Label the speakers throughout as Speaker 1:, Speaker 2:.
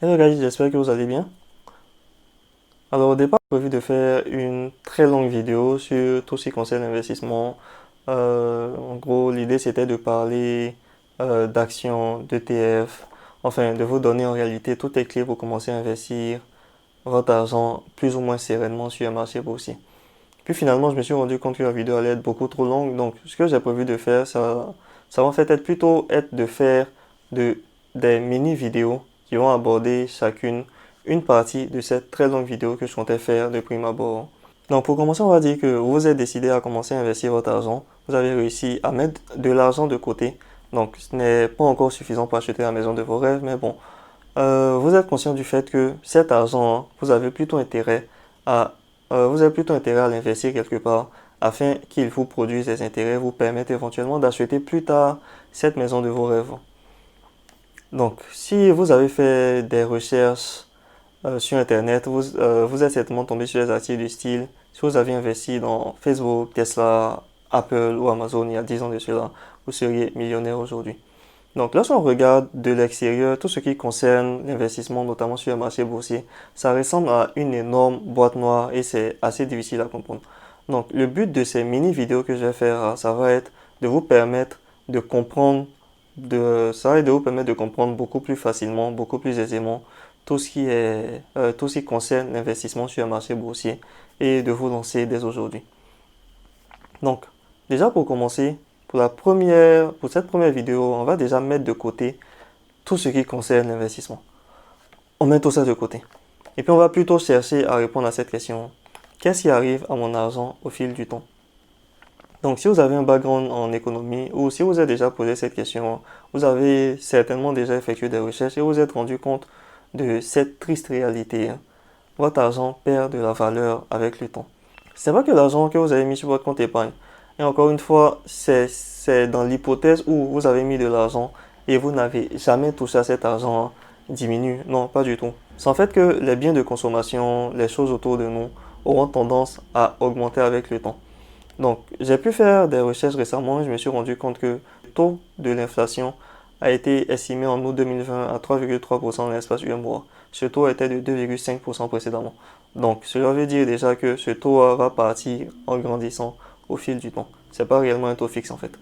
Speaker 1: Hello guys, j'espère que vous allez bien. Alors au départ, j'ai prévu de faire une très longue vidéo sur tout ce qui concerne l'investissement. En gros, l'idée c'était de parler d'actions, d'ETF, enfin de vous donner en réalité toutes les clés pour commencer à investir votre argent plus ou moins sereinement sur un marché boursier. Puis finalement, je me suis rendu compte que la vidéo allait être beaucoup trop longue, donc ce que j'ai prévu de faire, ça va en fait être plutôt être de faire de, des mini-vidéos qui vont aborder chacune une partie de cette très longue vidéo que je comptais faire de prime abord. Donc pour commencer, on va dire que vous êtes décidé à commencer à investir votre argent, vous avez réussi à mettre de l'argent de côté, donc ce n'est pas encore suffisant pour acheter la maison de vos rêves, mais bon, vous êtes conscient du fait que cet argent, à, vous avez plutôt intérêt à l'investir quelque part afin qu'il vous produise des intérêts, vous permettent éventuellement d'acheter plus tard cette maison de vos rêves. Donc, si vous avez fait des recherches sur Internet, vous êtes certainement tombé sur des articles du style, si vous avez investi dans Facebook, Tesla, Apple ou Amazon il y a 10 ans de cela, vous seriez millionnaire aujourd'hui. Donc, lorsqu'on regarde de l'extérieur, tout ce qui concerne l'investissement, notamment sur le marché boursier, ça ressemble à une énorme boîte noire et c'est assez difficile à comprendre. Donc, le but de ces mini-vidéos que je vais faire, ça va être de vous permettre de comprendre, ça va être de vous permettre de comprendre beaucoup plus facilement, beaucoup plus aisément tout ce qui concerne l'investissement sur le marché boursier et de vous lancer dès aujourd'hui. Donc, déjà pour commencer, pour cette première vidéo, on va déjà mettre de côté tout ce qui concerne l'investissement. On met tout ça de côté. Et puis on va plutôt chercher à répondre à cette question. Qu'est-ce qui arrive à mon argent au fil du temps? Donc si vous avez un background en économie ou si vous avez déjà posé cette question, vous avez certainement déjà effectué des recherches et vous vous êtes rendu compte de cette triste réalité. Votre argent perd de la valeur avec le temps. Ce n'est pas que l'argent que vous avez mis sur votre compte épargne. Et encore une fois, c'est dans l'hypothèse où vous avez mis de l'argent et vous n'avez jamais touché à cet argent diminue. Non, pas du tout. C'est en fait que les biens de consommation, les choses autour de nous auront tendance à augmenter avec le temps. Donc, j'ai pu faire des recherches récemment et je me suis rendu compte que le taux de l'inflation a été estimé en août 2020 à 3,3% dans l'espace d'un mois. Ce taux était de 2,5% précédemment. Donc, cela veut dire déjà que ce taux va partir en grandissant au fil du temps. C'est pas réellement un taux fixe en fait.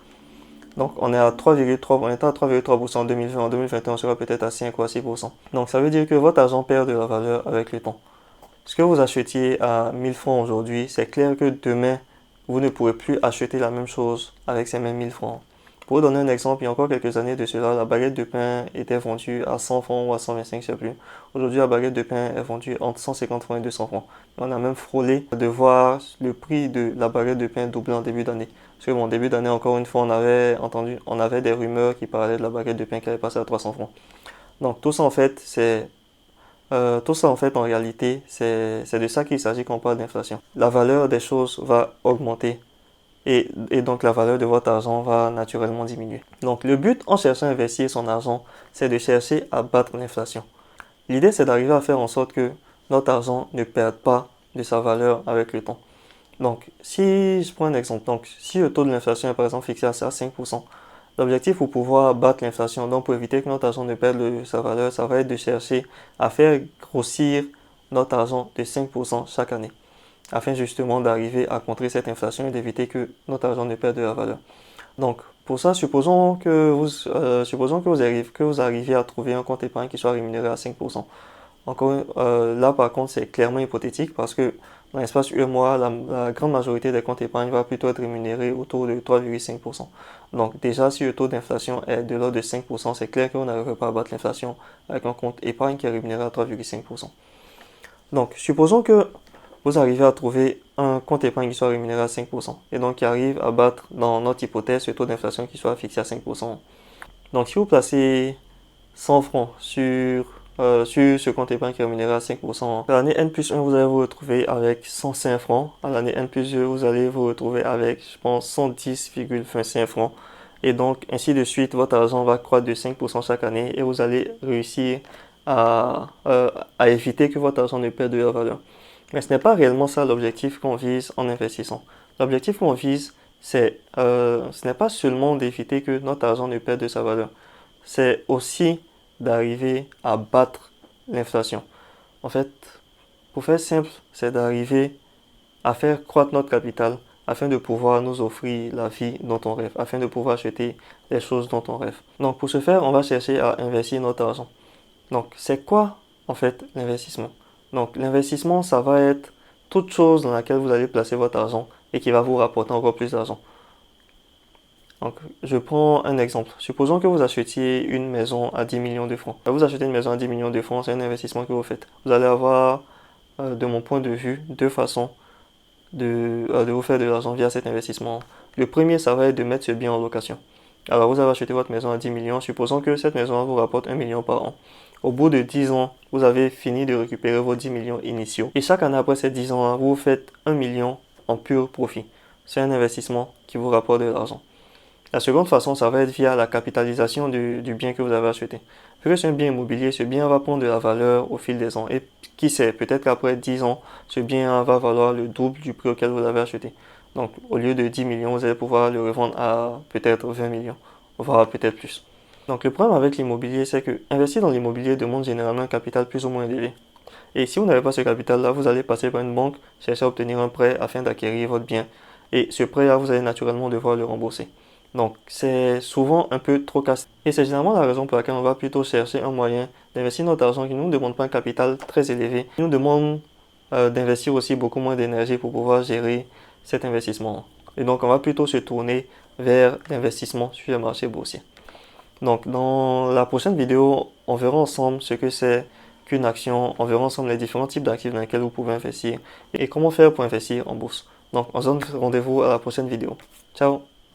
Speaker 1: Donc, on était à 3,3% en 2020. En 2021, on sera peut-être à 5 ou à 6%. Donc, ça veut dire que votre argent perd de la valeur avec le temps. Ce que vous achetiez à 1000 francs aujourd'hui, c'est clair que demain, vous ne pourrez plus acheter la même chose avec ces mêmes 1000 francs. Pour vous donner un exemple, il y a encore quelques années de cela, la baguette de pain était vendue à 100 francs ou à 125, je ne sais plus. Aujourd'hui, la baguette de pain est vendue entre 150 francs et 200 francs. On a même frôlé de voir le prix de la baguette de pain doubler en début d'année. Parce que bon, début d'année, encore une fois, on avait des rumeurs qui parlaient de la baguette de pain qui allait passer à 300 francs. Donc tout ça en fait, en réalité, c'est de ça qu'il s'agit quand on parle d'inflation. La valeur des choses va augmenter et donc la valeur de votre argent va naturellement diminuer. Donc le but en cherchant à investir son argent, c'est de chercher à battre l'inflation. L'idée, c'est d'arriver à faire en sorte que notre argent ne perde pas de sa valeur avec le temps. Donc, si je prends un exemple, donc si le taux de l'inflation est par exemple fixé à 5%, l'objectif pour pouvoir battre l'inflation, donc pour éviter que notre argent ne perde de sa valeur, ça va être de chercher à faire grossir notre argent de 5% chaque année, afin justement d'arriver à contrer cette inflation et d'éviter que notre argent ne perde de la valeur. Donc, pour ça, supposons que vous arriviez à trouver un compte épargne qui soit rémunéré à 5%. Encore là, par contre, c'est clairement hypothétique parce que dans l'espace un mois, la grande majorité des comptes épargne va plutôt être rémunéré autour de 3,5%. Donc déjà, si le taux d'inflation est de l'ordre de 5%, c'est clair qu'on n'arriverait pas à battre l'inflation avec un compte épargne qui est rémunéré à 3,5%. Donc, supposons que vous arrivez à trouver un compte épargne qui soit rémunéré à 5% et donc qui arrive à battre, dans notre hypothèse, ce taux d'inflation qui soit fixé à 5%. Donc, si vous placez 100 francs sur ce compte épargne qui est rémunéré à 5%. À l'année N plus 1, vous allez vous retrouver avec 105 francs. À l'année N plus 2, vous allez vous retrouver avec, je pense, 110,25 francs. Et donc, ainsi de suite, votre argent va croître de 5% chaque année et vous allez réussir à éviter que votre argent ne perde de la valeur. Mais ce n'est pas réellement ça l'objectif qu'on vise en investissant. L'objectif qu'on vise, ce n'est pas seulement d'éviter que notre argent ne perde de sa valeur. C'est aussi d'arriver à battre l'inflation. En fait, pour faire simple, c'est d'arriver à faire croître notre capital afin de pouvoir nous offrir la vie dont on rêve, afin de pouvoir acheter les choses dont on rêve. Donc pour ce faire, on va chercher à investir notre argent. Donc c'est quoi en fait l'investissement? Donc l'investissement, ça va être toute chose dans laquelle vous allez placer votre argent et qui va vous rapporter encore plus d'argent. Donc, je prends un exemple. Supposons que vous achetiez une maison à 10 millions de francs. Vous achetez une maison à 10 millions de francs, c'est un investissement que vous faites. Vous allez avoir, de mon point de vue, deux façons de vous faire de l'argent via cet investissement. Le premier, ça va être de mettre ce bien en location. Alors, vous avez acheté votre maison à 10 millions. Supposons que cette maison vous rapporte 1 million par an. Au bout de 10 ans, vous avez fini de récupérer vos 10 millions initiaux. Et chaque année après ces 10 ans, vous faites 1 million en pur profit. C'est un investissement qui vous rapporte de l'argent. La seconde façon, ça va être via la capitalisation du bien que vous avez acheté. Vu que c'est un bien immobilier, ce bien va prendre de la valeur au fil des ans. Et qui sait, peut-être qu'après 10 ans, ce bien va valoir le double du prix auquel vous l'avez acheté. Donc, au lieu de 10 millions, vous allez pouvoir le revendre à peut-être 20 millions, voire peut-être plus. Donc, le problème avec l'immobilier, c'est que investir dans l'immobilier demande généralement un capital plus ou moins élevé. Et si vous n'avez pas ce capital-là, vous allez passer par une banque, chercher à obtenir un prêt afin d'acquérir votre bien. Et ce prêt-là, vous allez naturellement devoir le rembourser. Donc, c'est souvent un peu trop casse. Et c'est généralement la raison pour laquelle on va plutôt chercher un moyen d'investir notre argent qui ne nous demande pas un capital très élevé, qui nous demande d'investir aussi beaucoup moins d'énergie pour pouvoir gérer cet investissement. Et donc, on va plutôt se tourner vers l'investissement sur le marché boursier. Donc, dans la prochaine vidéo, on verra ensemble ce que c'est qu'une action, on verra ensemble les différents types d'actifs dans lesquels vous pouvez investir et comment faire pour investir en bourse. Donc, on se donne rendez-vous à la prochaine vidéo. Ciao!